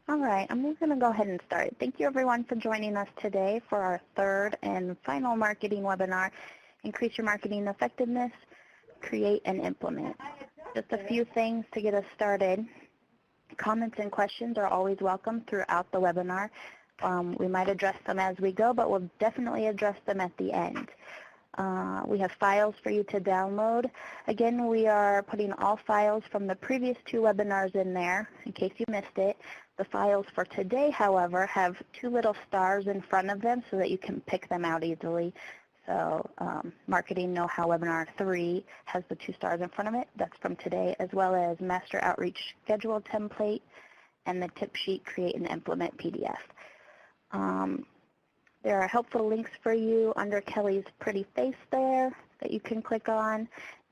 All right, I'm just going to go ahead and start. Thank you everyone for joining us today for our third and final marketing webinar, Increase Your Marketing Effectiveness, Create and Implement. Just a few things to get us started. Comments and questions are always welcome throughout the webinar. We might address them as we go, but we'll definitely address them at the end. We have files for you to download. Again, we are putting all files from the previous two webinars in there in case you missed it. The files for today, however, have two little stars in front of them so that you can pick them out easily. So Marketing Know-How Webinar 3 has the two stars in front of it. That's from today, as well as Master Outreach Schedule Template and the Tip Sheet Create and Implement PDF. There are helpful links for you under Kelly's pretty face there that you can click on.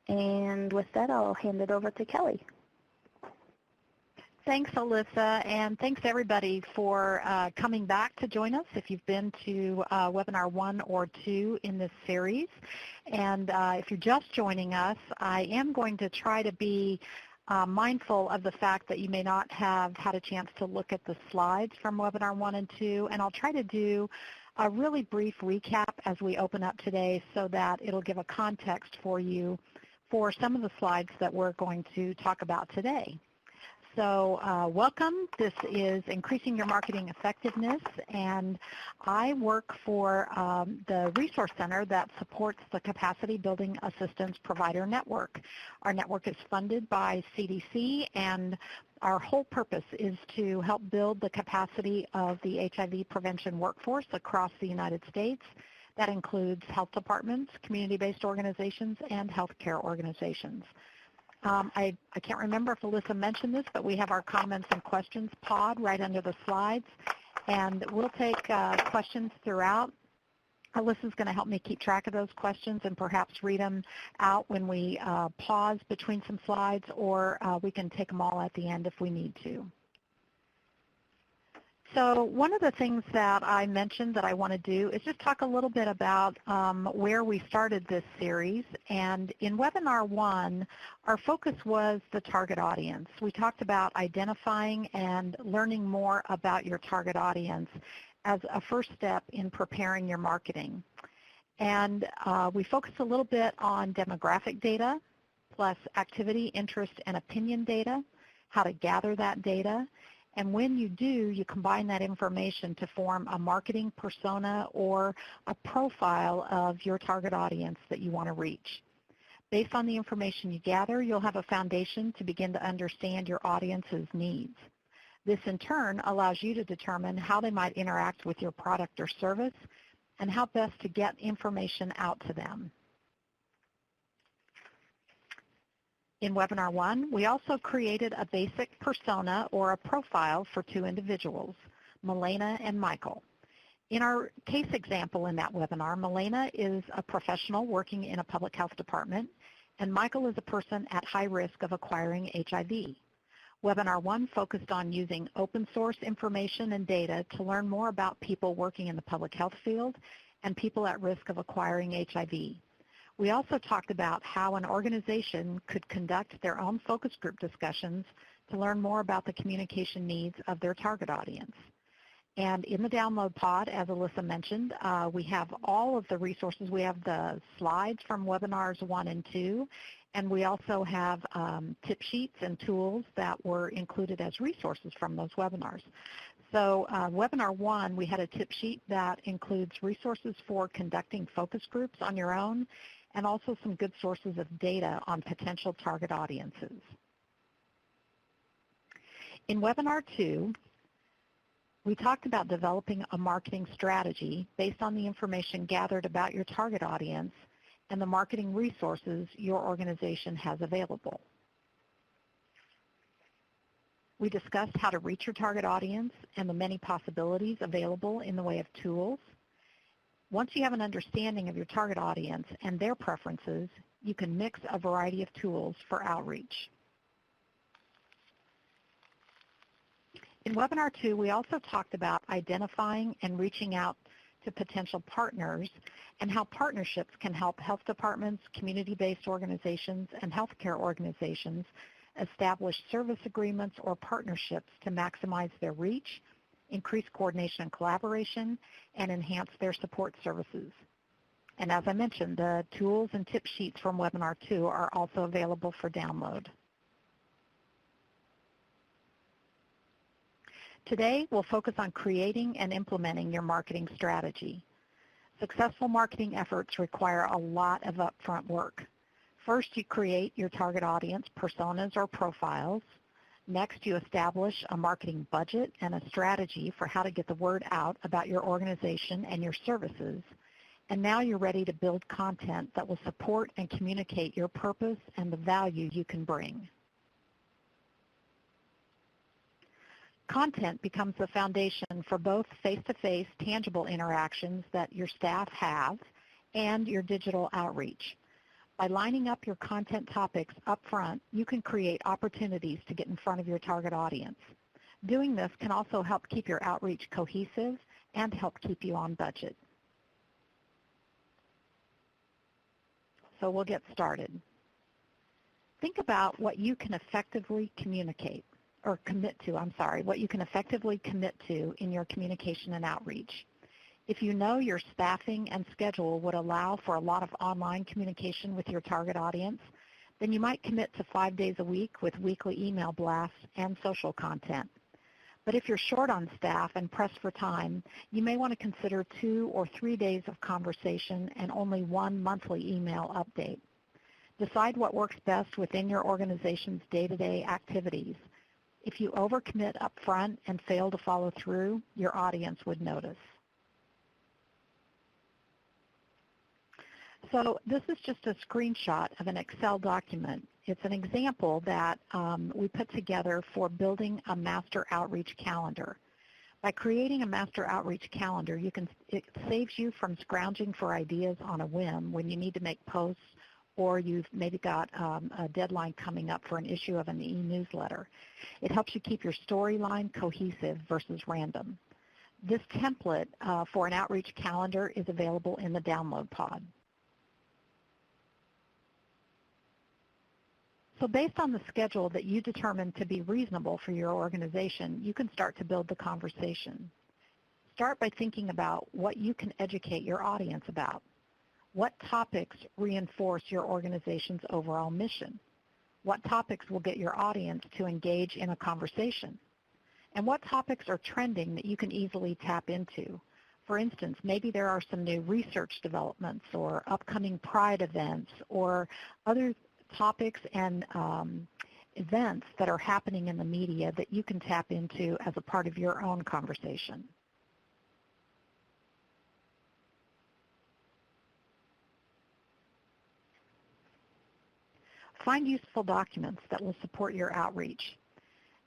And with that, I'll hand it over to Kelly. Thanks, Alyssa, and thanks everybody for coming back to join us if you've been to webinar 1 or 2 in this series. And if you're just joining us, I am going to try to be mindful of the fact that you may not have had a chance to look at the slides from webinar 1 and 2, and I'll try to do a really brief recap as we open up today so that it'll give a context for you for some of the slides that we're going to talk about today. So welcome. This is Increasing Your Marketing Effectiveness, and I work for the Resource Center that supports the Capacity Building Assistance Provider Network. Our network is funded by CDC, and our whole purpose is to help build the capacity of the HIV prevention workforce across the United States. That includes health departments, community-based organizations, and healthcare organizations. I can't remember if Alyssa mentioned this, but we have our comments and questions pod right under the slides, and we'll take questions throughout. Alyssa's going to help me keep track of those questions and perhaps read them out when we pause between some slides, or we can take them all at the end if we need to. So one of the things that I mentioned that I want to do is just talk a little bit about where we started this series. And in webinar 1, our focus was the target audience. We talked about identifying and learning more about your target audience as a first step in preparing your marketing. And we focused a little bit on demographic data, plus activity, interest, and opinion data, how to gather that data. And when you do, you combine that information to form a marketing persona or a profile of your target audience that you want to reach. Based on the information you gather, you'll have a foundation to begin to understand your audience's needs. This, in turn, allows you to determine how they might interact with your product or service and how best to get information out to them. In webinar 1, we also created a basic persona or a profile for two individuals, Milena and Michael. In our case example in that webinar, Milena is a professional working in a public health department, and Michael is a person at high risk of acquiring HIV. Webinar 1 focused on using open source information and data to learn more about people working in the public health field and people at risk of acquiring HIV. We also talked about how an organization could conduct their own focus group discussions to learn more about the communication needs of their target audience. And in the download pod, as Alyssa mentioned, we have all of the resources. We have the slides from webinars 1 and 2, and we also have tip sheets and tools that were included as resources from those webinars. So webinar 1, we had a tip sheet that includes resources for conducting focus groups on your own, and also some good sources of data on potential target audiences. In webinar 2, we talked about developing a marketing strategy based on the information gathered about your target audience and the marketing resources your organization has available. We discussed how to reach your target audience and the many possibilities available in the way of tools. Once you have an understanding of your target audience and their preferences, you can mix a variety of tools for outreach. In webinar 2, we also talked about identifying and reaching out to potential partners and how partnerships can help health departments, community-based organizations, and healthcare organizations establish service agreements or partnerships to maximize their reach, increase coordination and collaboration, and enhance their support services. And as I mentioned, the tools and tip sheets from Webinar 2 are also available for download. Today, we'll focus on creating and implementing your marketing strategy. Successful marketing efforts require a lot of upfront work. First, you create your target audience personas or profiles. Next, you establish a marketing budget and a strategy for how to get the word out about your organization and your services. And now you're ready to build content that will support and communicate your purpose and the value you can bring. Content becomes the foundation for both face-to-face tangible interactions that your staff have and your digital outreach. By lining up your content topics up front, you can create opportunities to get in front of your target audience. Doing this can also help keep your outreach cohesive and help keep you on budget. So we'll get started. Think about what you can effectively communicate. Or what you can effectively commit to in your communication and outreach. If you know your staffing and schedule would allow for a lot of online communication with your target audience, then you might commit to 5 days a week with weekly email blasts and social content. But if you're short on staff and pressed for time, you may want to consider 2 or 3 days of conversation and only 1 monthly email update. Decide what works best within your organization's day-to-day activities. If you overcommit up front and fail to follow through, your audience would notice. So this is just a screenshot of an Excel document. It's an example that we put together for building a master outreach calendar. By creating a master outreach calendar, it saves you from scrounging for ideas on a whim when you need to make posts or you've maybe got a deadline coming up for an issue of an e-newsletter. It helps you keep your storyline cohesive versus random. This template for an outreach calendar is available in the download pod. So based on the schedule that you determine to be reasonable for your organization, you can start to build the conversation. Start by thinking about what you can educate your audience about. What topics reinforce your organization's overall mission? What topics will get your audience to engage in a conversation? And what topics are trending that you can easily tap into? For instance, maybe there are some new research developments or upcoming Pride events or other topics and events that are happening in the media that you can tap into as a part of your own conversation. Find useful documents that will support your outreach.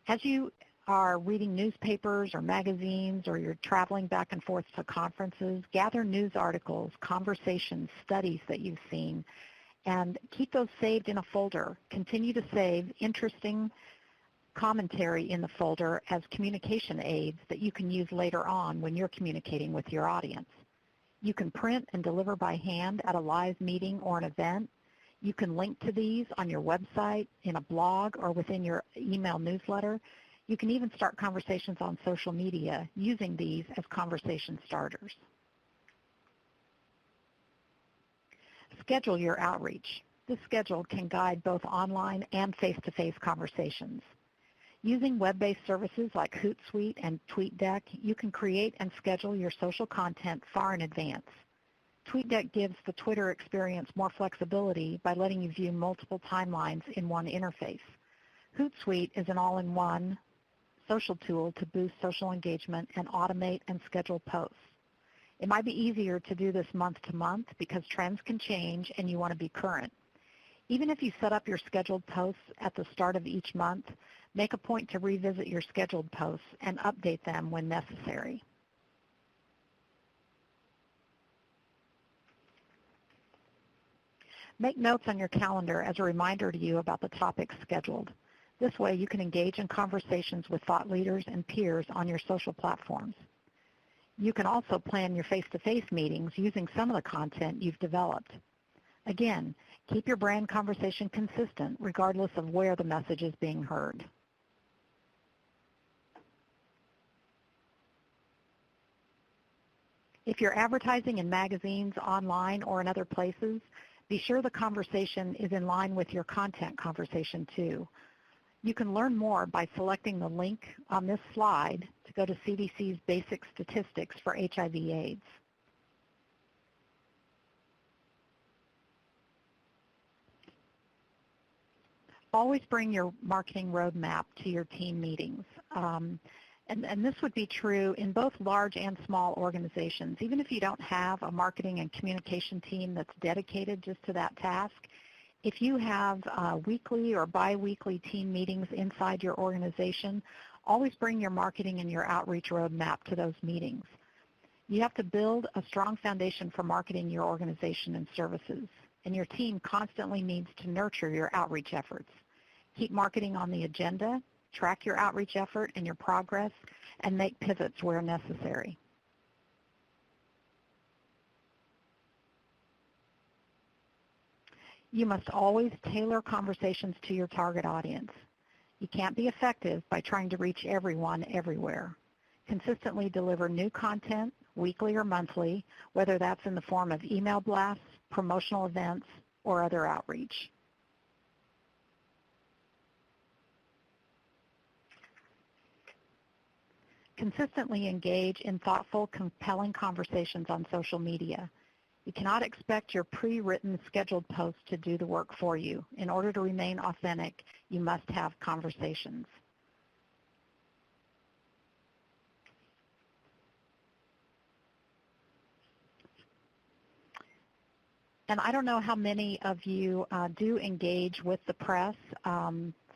As you are reading newspapers or magazines or you're traveling back and forth to conferences, gather news articles, conversations, studies that you've seen, and keep those saved in a folder. Continue to save interesting commentary in the folder as communication aids that you can use later on when you're communicating with your audience. You can print and deliver by hand at a live meeting or an event. You can link to these on your website, in a blog, or within your email newsletter. You can even start conversations on social media using these as conversation starters. Schedule your outreach. This schedule can guide both online and face-to-face conversations. Using web-based services like Hootsuite and TweetDeck, you can create and schedule your social content far in advance. TweetDeck gives the Twitter experience more flexibility by letting you view multiple timelines in one interface. Hootsuite is an all-in-one social tool to boost social engagement and automate and schedule posts. It might be easier to do this month to month because trends can change and you want to be current. Even if you set up your scheduled posts at the start of each month, make a point to revisit your scheduled posts and update them when necessary. Make notes on your calendar as a reminder to you about the topics scheduled. This way you can engage in conversations with thought leaders and peers on your social platforms. You can also plan your face-to-face meetings using some of the content you've developed. Again, keep your brand conversation consistent regardless of where the message is being heard. If you're advertising in magazines, online, or in other places, be sure the conversation is in line with your content conversation too. You can learn more by selecting the link on this slide to go to CDC's Basic Statistics for HIV/AIDS. Always bring your marketing roadmap to your team meetings. And this would be true in both large and small organizations. Even if you don't have a marketing and communication team that's dedicated just to that task, if you have weekly or bi-weekly team meetings inside your organization, always bring your marketing and your outreach roadmap to those meetings. You have to build a strong foundation for marketing your organization and services, and your team constantly needs to nurture your outreach efforts. Keep marketing on the agenda, track your outreach effort and your progress, and make pivots where necessary. You must always tailor conversations to your target audience. You can't be effective by trying to reach everyone everywhere. Consistently deliver new content, weekly or monthly, whether that's in the form of email blasts, promotional events, or other outreach. Consistently engage in thoughtful, compelling conversations on social media. You cannot expect your pre-written scheduled posts to do the work for you. In order to remain authentic, you must have conversations. And I don't know how many of you do engage with the press.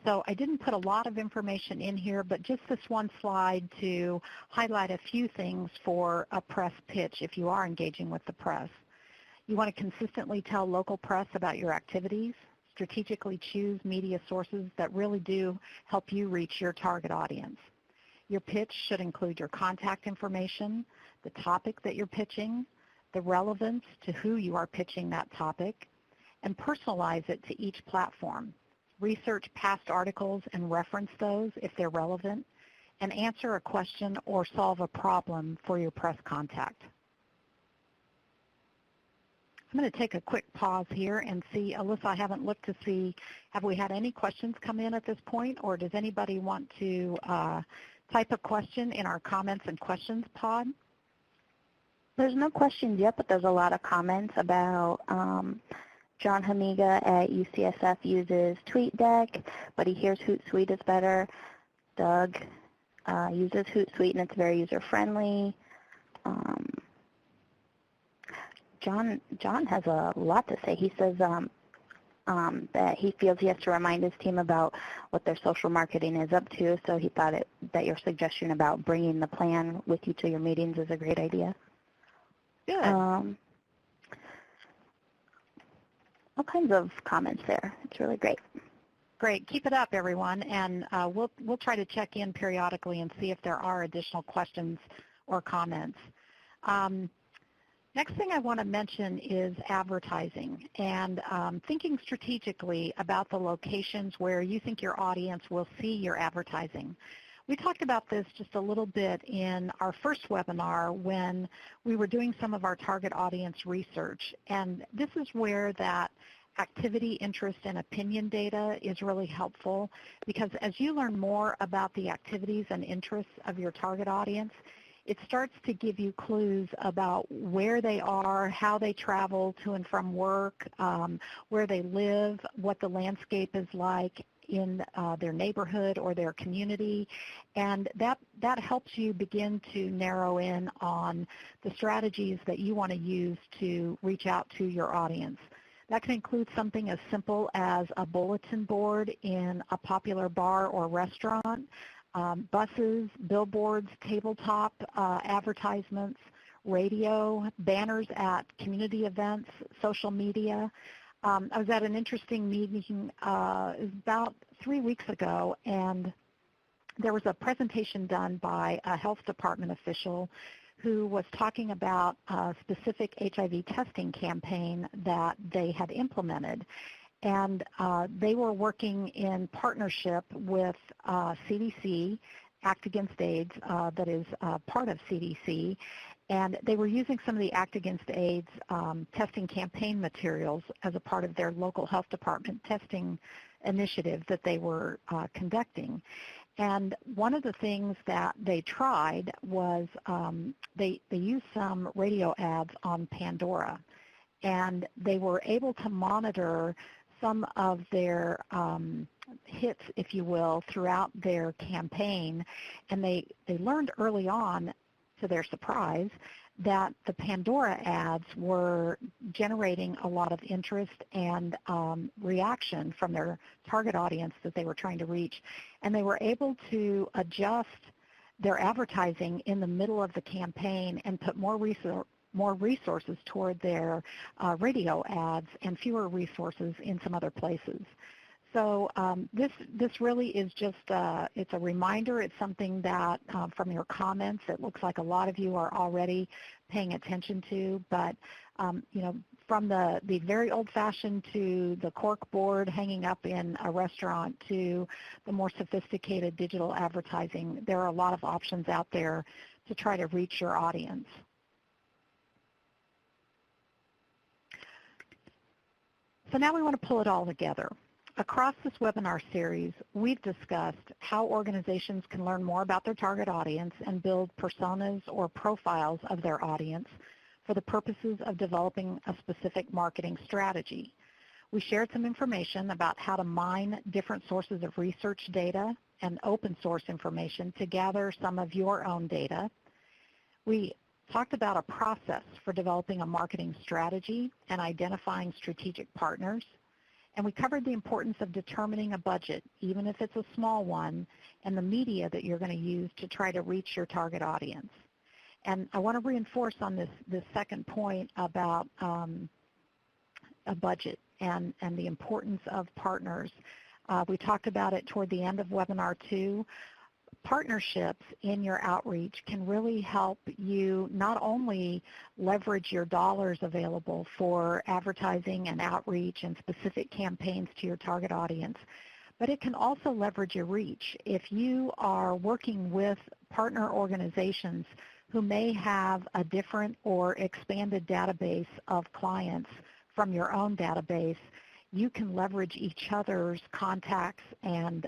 So I didn't put a lot of information in here, but just this one slide to highlight a few things for a press pitch if you are engaging with the press. You want to consistently tell local press about your activities, strategically choose media sources that really do help you reach your target audience. Your pitch should include your contact information, the topic that you're pitching, the relevance to who you are pitching that topic, and personalize it to each platform. Research past articles and reference those if they're relevant, and answer a question or solve a problem for your press contact. I'm going to take a quick pause here and see, Alyssa, I haven't looked to see, have we had any questions come in at this point, or does anybody want to type a question in our comments and questions pod? There's no questions yet, but there's a lot of comments about John Hamiga at UCSF uses TweetDeck, but he hears Hootsuite is better. Doug uses Hootsuite, and it's very user-friendly. John has a lot to say. He says that he feels he has to remind his team about what their social marketing is up to, so he thought that your suggestion about bringing the plan with you to your meetings is a great idea. Good. All kinds of comments there. It's really great. Great. Keep it up, everyone, and we'll try to check in periodically and see if there are additional questions or comments. Next thing I want to mention is advertising and thinking strategically about the locations where you think your audience will see your advertising. We talked about this just a little bit in our first webinar when we were doing some of our target audience research, and this is where that activity, interest, and opinion data is really helpful, because as you learn more about the activities and interests of your target audience, it starts to give you clues about where they are, how they travel to and from work, where they live, what the landscape is like in their neighborhood or their community, and that helps you begin to narrow in on the strategies that you want to use to reach out to your audience. That can include something as simple as a bulletin board in a popular bar or restaurant, buses, billboards, tabletop advertisements, radio, banners at community events, social media. I was at an interesting meeting about 3 weeks ago, and there was a presentation done by a health department official who was talking about a specific HIV testing campaign that they had implemented. And they were working in partnership with CDC, Act Against AIDS, that is part of CDC, and they were using some of the Act Against AIDS testing campaign materials as a part of their local health department testing initiative that they were conducting. And one of the things that they tried was they used some radio ads on Pandora, and they were able to monitor some of their hits, if you will, throughout their campaign, and they learned early on, to their surprise, that the Pandora ads were generating a lot of interest and reaction from their target audience that they were trying to reach, and they were able to adjust their advertising in the middle of the campaign and put more resources toward their radio ads and fewer resources in some other places. So this really is just, it's a reminder. It's something that from your comments, it looks like a lot of you are already paying attention to. But, you know, from the very old-fashioned to the cork board hanging up in a restaurant to the more sophisticated digital advertising, there are a lot of options out there to try to reach your audience. So now we want to pull it all together. Across this webinar series, we've discussed how organizations can learn more about their target audience and build personas or profiles of their audience for the purposes of developing a specific marketing strategy. We shared some information about how to mine different sources of research data and open source information to gather some of your own data. We talked about a process for developing a marketing strategy and identifying strategic partners. And we covered the importance of determining a budget, even if it's a small one, and the media that you're going to use to try to reach your target audience. And I want to reinforce on this second point about a budget and the importance of partners. We talked about it toward the end of webinar 2. Partnerships in your outreach can really help you not only leverage your dollars available for advertising and outreach and specific campaigns to your target audience, but it can also leverage your reach. If you are working with partner organizations who may have a different or expanded database of clients from your own database, you can leverage each other's contacts and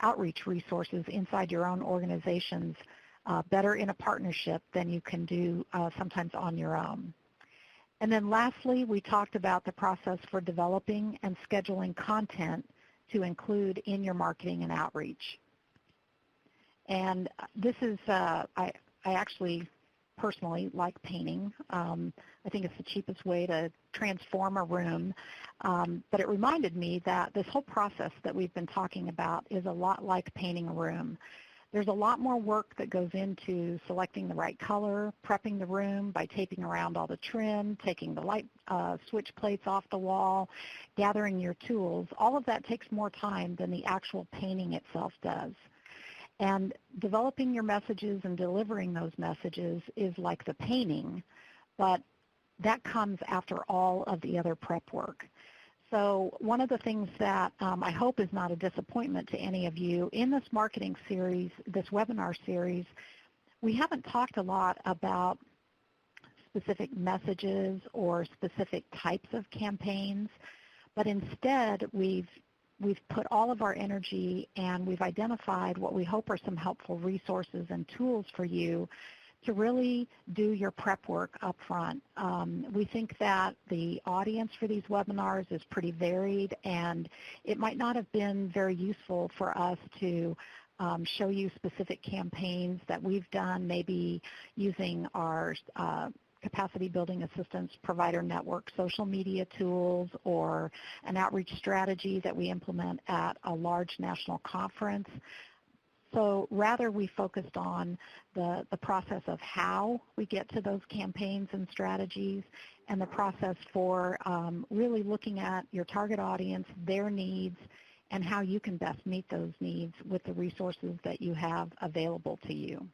outreach resources inside your own organizations better in a partnership than you can do sometimes on your own. And then lastly, we talked about the process for developing and scheduling content to include in your marketing and outreach. And this is, I actually personally like painting. I think it's the cheapest way to transform a room. But it reminded me that this whole process that we've been talking about is a lot like painting a room. There's a lot more work that goes into selecting the right color, prepping the room by taping around all the trim, taking the light switch plates off the wall, gathering your tools. All of that takes more time than the actual painting itself does. And developing your messages and delivering those messages is like the painting, but that comes after all of the other prep work. So one of the things that I hope is not a disappointment to any of you, in this marketing series, this webinar series, we haven't talked a lot about specific messages or specific types of campaigns, but instead we've put all of our energy and we've identified what we hope are some helpful resources and tools for you to really do your prep work up front. We think that the audience for these webinars is pretty varied, and it might not have been very useful for us to show you specific campaigns that we've done, maybe using our Capacity Building Assistance Provider Network social media tools or an outreach strategy that we implement at a large national conference. So rather, we focused on the process of how we get to those campaigns and strategies, and the process for really looking at your target audience, their needs, and how you can best meet those needs with the resources that you have available to you.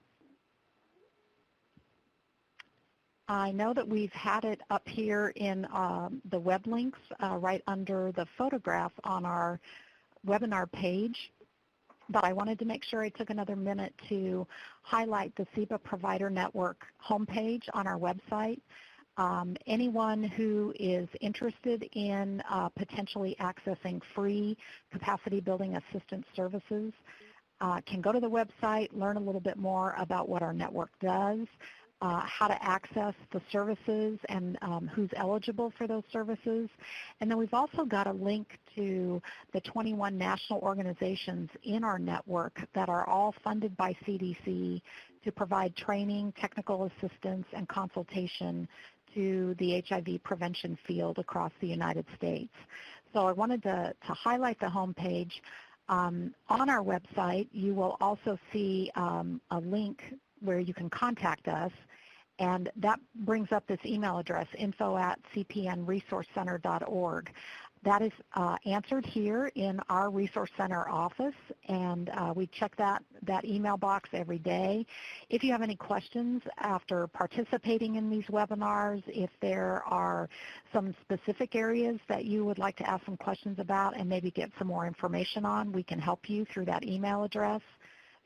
I know that we've had it up here in the web links right under the photograph on our webinar page, but I wanted to make sure I took another minute to highlight the CEBA Provider Network homepage on our website. Anyone who is interested in potentially accessing free capacity building assistance services can go to the website, learn a little bit more about what our network does, how to access the services and who's eligible for those services. And then we've also got a link to the 21 national organizations in our network that are all funded by CDC to provide training, technical assistance, and consultation to the HIV prevention field across the United States. So I wanted to highlight the homepage. On our website, you will also see a link where you can contact us, and that brings up this email address, info@cpnresourcecenter.org. That is answered here in our Resource Center office, and we check that email box every day. If you have any questions after participating in these webinars, if there are some specific areas that you would like to ask some questions about and maybe get some more information on, we can help you through that email address.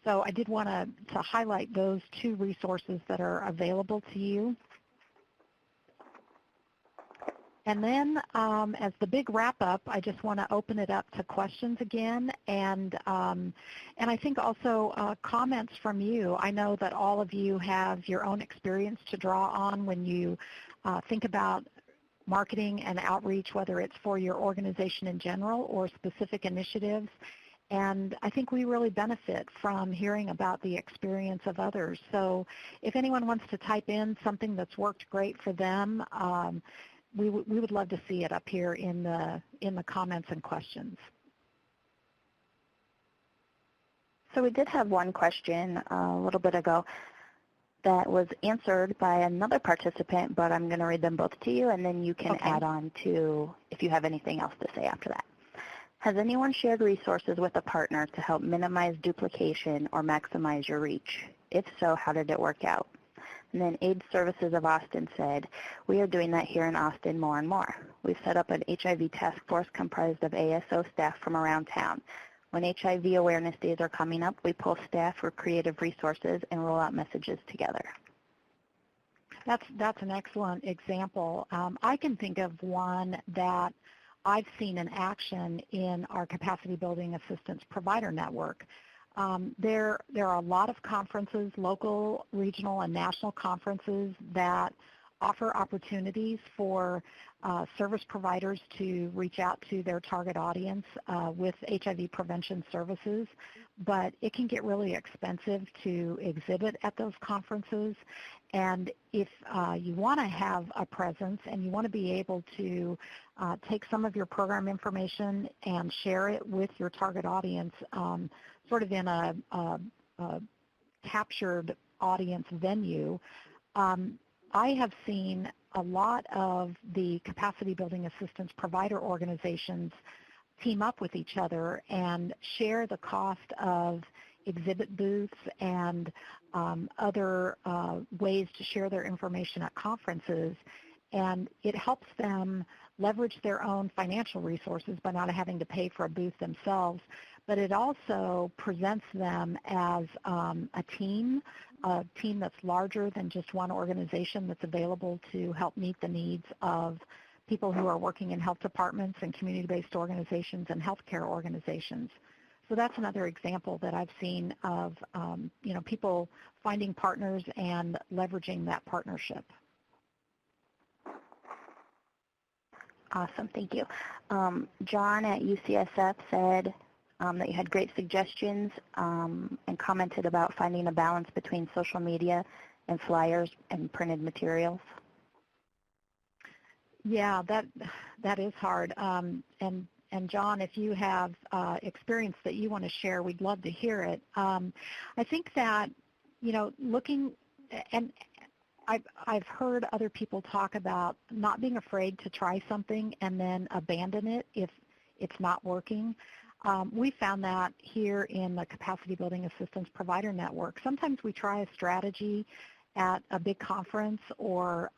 So I did want to highlight those two resources that are available to you. And then as the big wrap-up, I just want to open it up to questions again, and I think also comments from you. I know that all of you have your own experience to draw on when you think about marketing and outreach, whether it's for your organization in general or specific initiatives. And I think we really benefit from hearing about the experience of others. So if anyone wants to type in something that's worked great for them, we would love to see it up here in the comments and questions. So we did have one question a little bit ago that was answered by another participant, but I'm going to read them both to you, and then you can add on to if you have anything else to say after that. Has anyone shared resources with a partner to help minimize duplication or maximize your reach? If so, how did it work out? And then AIDS Services of Austin said, we are doing that here in Austin more and more. We've set up an HIV task force comprised of ASO staff from around town. When HIV awareness days are coming up, we pull staff for creative resources and roll out messages together. That's an excellent example. I can think of one that I've seen in action in our Capacity Building Assistance Provider Network. There are a lot of conferences, local, regional, and national conferences that offer opportunities for service providers to reach out to their target audience with HIV prevention services, but it can get really expensive to exhibit at those conferences. And if you want to have a presence and you want to be able to take some of your program information and share it with your target audience sort of in a captured audience venue, I have seen a lot of the capacity building assistance provider organizations team up with each other and share the cost of exhibit booths and other ways to share their information at conferences. And it helps them leverage their own financial resources by not having to pay for a booth themselves, but it also presents them as a team that's larger than just one organization that's available to help meet the needs of people who are working in health departments and community-based organizations and healthcare organizations. So that's another example that I've seen of people finding partners and leveraging that partnership. Awesome, thank you. John at UCSF said that you had great suggestions and commented about finding a balance between social media and flyers and printed materials. Yeah, that is hard. And John, if you have experience that you want to share, we'd love to hear it. I think that, looking, and I've heard other people talk about not being afraid to try something and then abandon it if it's not working. We found that here in the Capacity Building Assistance Provider Network. Sometimes we try a strategy at a big conference or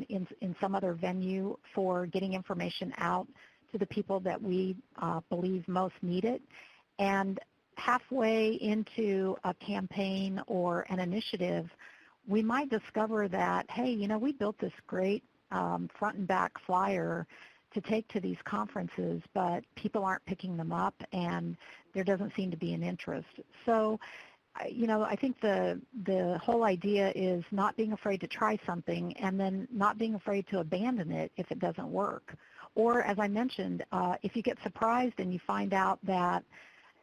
in some other venue for getting information out to the people that we believe most need it. And halfway into a campaign or an initiative, we might discover that, hey, we built this great front and back flyer to take to these conferences, but people aren't picking them up and there doesn't seem to be an interest. So, I think the whole idea is not being afraid to try something and then not being afraid to abandon it if it doesn't work. Or, as I mentioned, if you get surprised and you find out that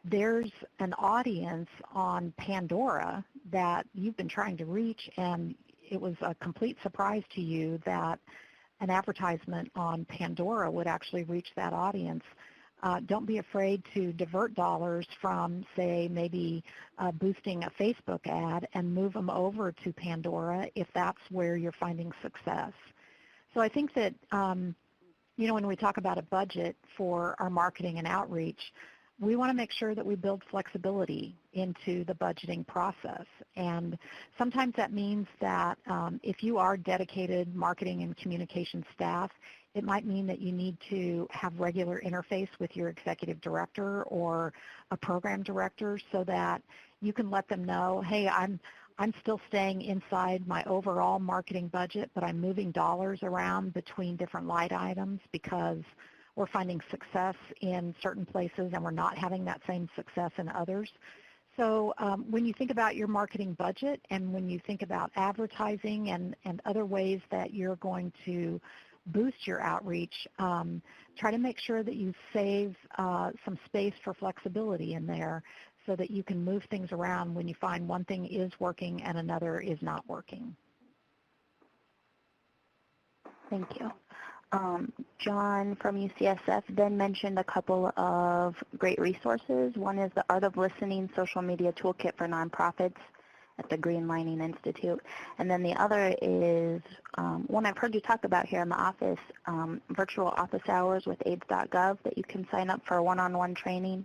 there's an audience on Pandora that you've been trying to reach and it was a complete surprise to you that an advertisement on Pandora would actually reach that audience, don't be afraid to divert dollars from, say, maybe boosting a Facebook ad and move them over to Pandora if that's where you're finding success. So I think that, when we talk about a budget for our marketing and outreach, we want to make sure that we build flexibility into the budgeting process. And sometimes that means that if you are dedicated marketing and communication staff, it might mean that you need to have regular interface with your executive director or a program director so that you can let them know, hey, I'm still staying inside my overall marketing budget, but I'm moving dollars around between different line items because we're finding success in certain places and we're not having that same success in others. So when you think about your marketing budget and when you think about advertising and other ways that you're going to boost your outreach, try to make sure that you save some space for flexibility in there so that you can move things around when you find one thing is working and another is not working. Thank you. John from UCSF then mentioned a couple of great resources. One is the Art of Listening Social Media Toolkit for Nonprofits at the Green Lining Institute. And then the other is one I've heard you talk about here in the office, virtual office hours with AIDS.gov that you can sign up for one-on-one training.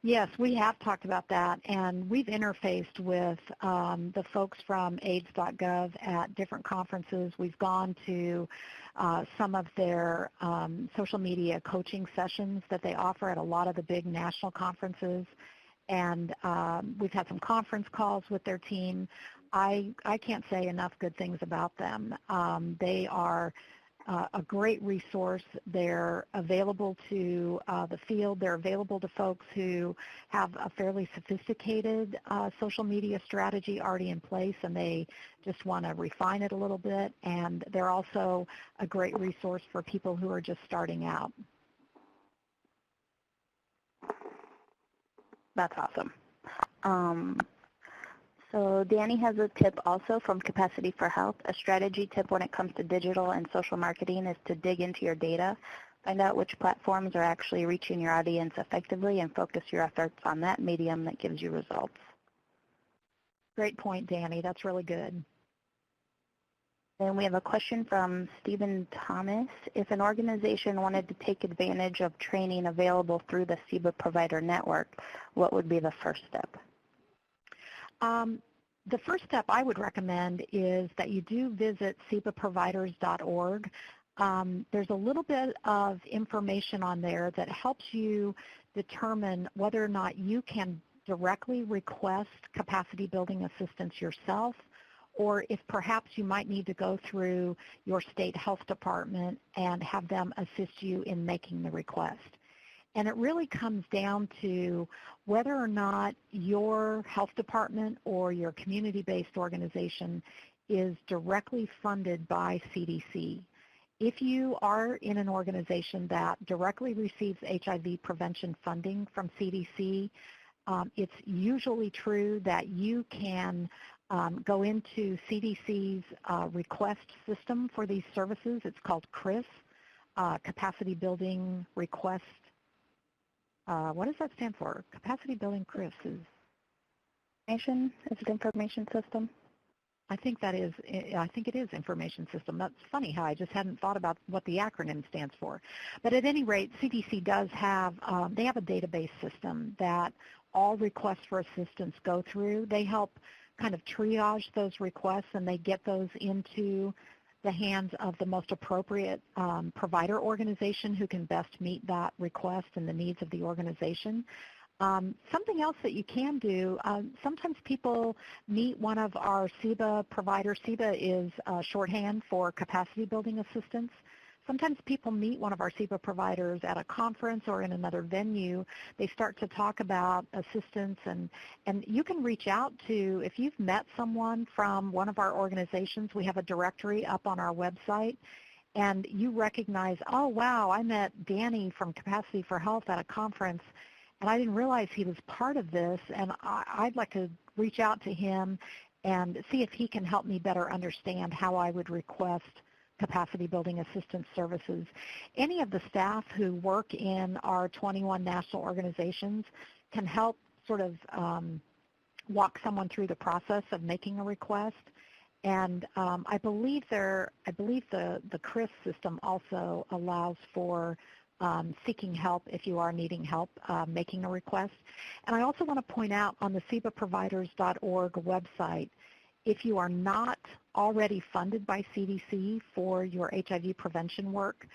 Yes, we have talked about that, and we've interfaced with the folks from AIDS.gov at different conferences. We've gone to some of their social media coaching sessions that they offer at a lot of the big national conferences, and we've had some conference calls with their team. I can't say enough good things about them. They are a great resource. They're available to the field. They're available to folks who have a fairly sophisticated social media strategy already in place and they just want to refine it a little bit. And they're also a great resource for people who are just starting out. That's awesome. So Danny has a tip also from Capacity for Health. A strategy tip when it comes to digital and social marketing is to dig into your data, find out which platforms are actually reaching your audience effectively, and focus your efforts on that medium that gives you results. Great point, Danny. That's really good. Then we have a question from Stephen Thomas. If an organization wanted to take advantage of training available through the CEBA Provider Network, what would be the first step? The first step I would recommend is that you do visit cebaproviders.org. There's a little bit of information on there that helps you determine whether or not you can directly request capacity building assistance yourself, or if perhaps you might need to go through your state health department and have them assist you in making the request. And it really comes down to whether or not your health department or your community-based organization is directly funded by CDC. If you are in an organization that directly receives HIV prevention funding from CDC, it's usually true that you can go into CDC's request system for these services. It's called CRIS, Capacity Building Request. What does that stand for? Capacity Building CRIS is Is it information system? I think it is information system. That's funny how I just hadn't thought about what the acronym stands for. But at any rate, CDC does have, they have a database system that all requests for assistance go through. They help kind of triage those requests, and they get those into the hands of the most appropriate provider organization who can best meet that request and the needs of the organization. Something else that you can do, sometimes people meet one of our CEBA providers. CEBA is shorthand for capacity building assistance. Sometimes people meet one of our CEBA providers at a conference or in another venue. They start to talk about assistance, and you can reach out to, if you've met someone from one of our organizations, we have a directory up on our website, and you recognize, oh, wow, I met Danny from Capacity for Health at a conference, and I didn't realize he was part of this, and I'd like to reach out to him and see if he can help me better understand how I would request capacity building assistance services. Any of the staff who work in our 21 national organizations can help sort of walk someone through the process of making a request. And I believe the CRIS system also allows for seeking help if you are needing help making a request. And I also want to point out on the CEBAproviders.org website, if you are not already funded by CDC for your HIV prevention work,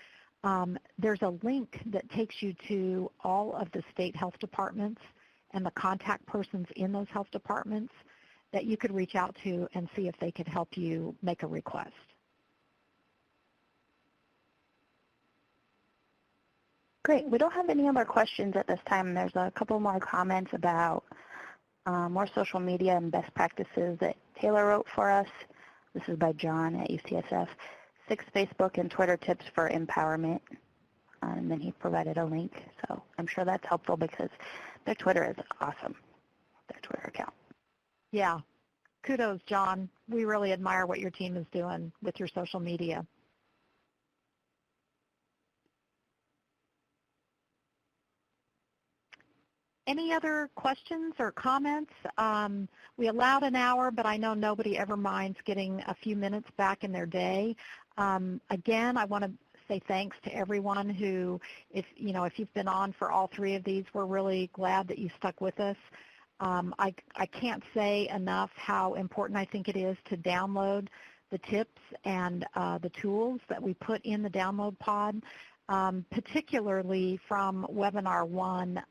there's a link that takes you to all of the state health departments and the contact persons in those health departments that you could reach out to and see if they could help you make a request. Great. We don't have any other questions at this time. There's a couple more comments about more social media and best practices that Taylor wrote for us. This is by John at UCSF. 6 Facebook and Twitter tips for empowerment. And then he provided a link. So I'm sure that's helpful because their Twitter is awesome, their Twitter account. Yeah. Kudos, John. We really admire what your team is doing with your social media. Any other questions or comments? We allowed an hour, but I know nobody ever minds getting a few minutes back in their day. Again, I want to say thanks to everyone who, if you've been on for all 3 of these, we're really glad that you stuck with us. I can't say enough how important I think it is to download the tips and the tools that we put in the download pod. Particularly from Webinar 1,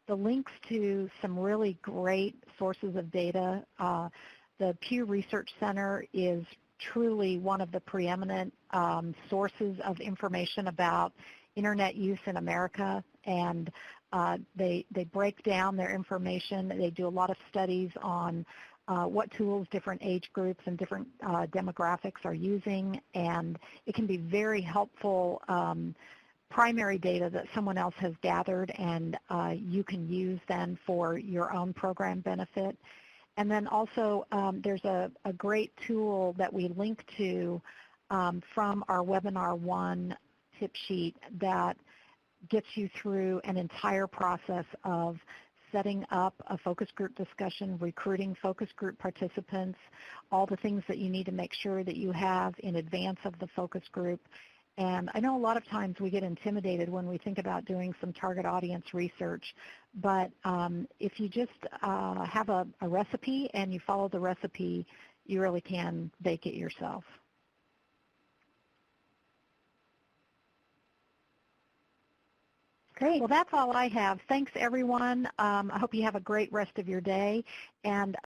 the links to some really great sources of data. The Pew Research Center is truly one of the preeminent sources of information about Internet use in America, and they break down their information. They do a lot of studies on what tools different age groups and different demographics are using, and it can be very helpful primary data that someone else has gathered, and you can use then for your own program benefit. And then also there's a great tool that we link to from our Webinar 1 tip sheet that gets you through an entire process of setting up a focus group discussion, recruiting focus group participants, all the things that you need to make sure that you have in advance of the focus group. And I know a lot of times we get intimidated when we think about doing some target audience research, but if you just have a recipe and you follow the recipe, you really can bake it yourself. Great. Well, that's all I have. Thanks, everyone. I hope you have a great rest of your day. And